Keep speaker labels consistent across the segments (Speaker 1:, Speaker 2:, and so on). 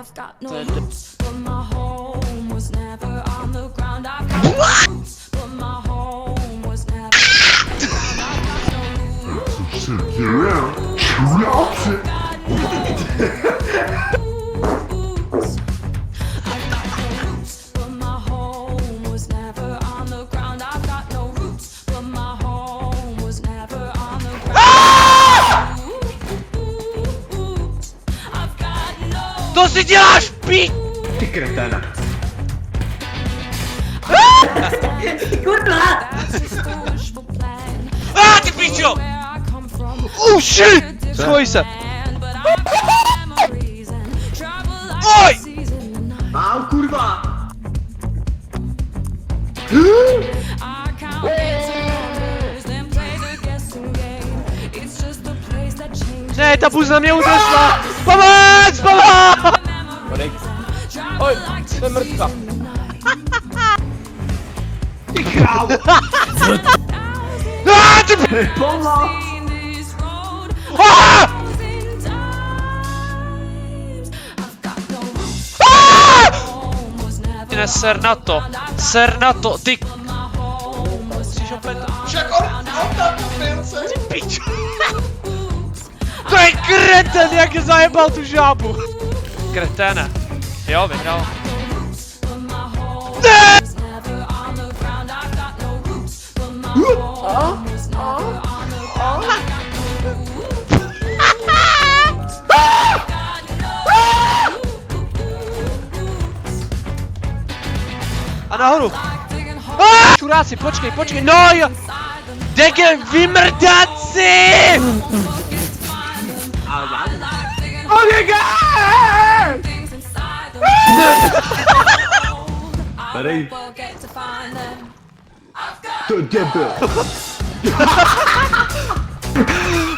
Speaker 1: I've got no roots, but my home was never on the ground. I've got no roots, but my home was never on the ground. I've got no roots. I've got no roots, but my home was never on the ground. I've got no roots, but my home was never on the ground. I've got no.
Speaker 2: Co si děláš, pí?
Speaker 3: Ty kreténa.
Speaker 4: Kurva!
Speaker 2: Ty pičo! Oh shit! Schoj se! Oj!
Speaker 3: Au, kurva!
Speaker 2: Ne, ta buzna mě udesla! Pomoc! Pomoc!
Speaker 5: Oj, to je mrtka.
Speaker 3: Ty krávo!
Speaker 2: Ty
Speaker 3: Pomoc!
Speaker 2: Ty ne, ser na to! Ser na to! Ty... Musíš opět...
Speaker 5: Však on tam byl se.
Speaker 2: Ty pičo! To je kreten, jak zajebal tu žábu! Kreténe. Jo, vyhrál. Ne! A nahoru! Čuráci, počkej, no jo! Dege, vymrdáci!
Speaker 3: Tady. To je debil.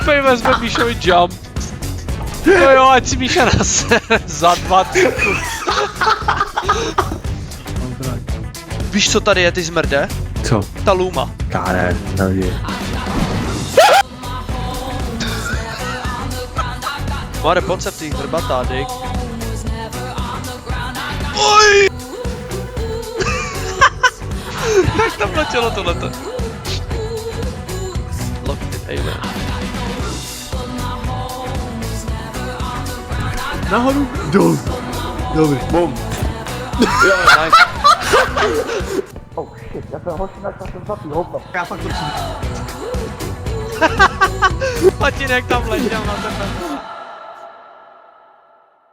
Speaker 2: Pej vezme Míšovi jump. No jo, ať si Míša nasere za 2 typu. Víš, co tady je, ty zmrde?
Speaker 3: Co?
Speaker 2: Ta luma.
Speaker 3: Káre, nevím.
Speaker 2: Mare, pojď se v těch hrbatá, dik. Oj! Jak tam letělo tohleto? Locked it, alien.
Speaker 3: Nahoru? Dolů. Dobrý. Bum.
Speaker 2: Jo, nice.
Speaker 5: Oh shit, já jsem hoši našel jsem zlatý hovno.
Speaker 3: Já fakt to přijdu.
Speaker 2: Martin, jak tam letěl na tebe.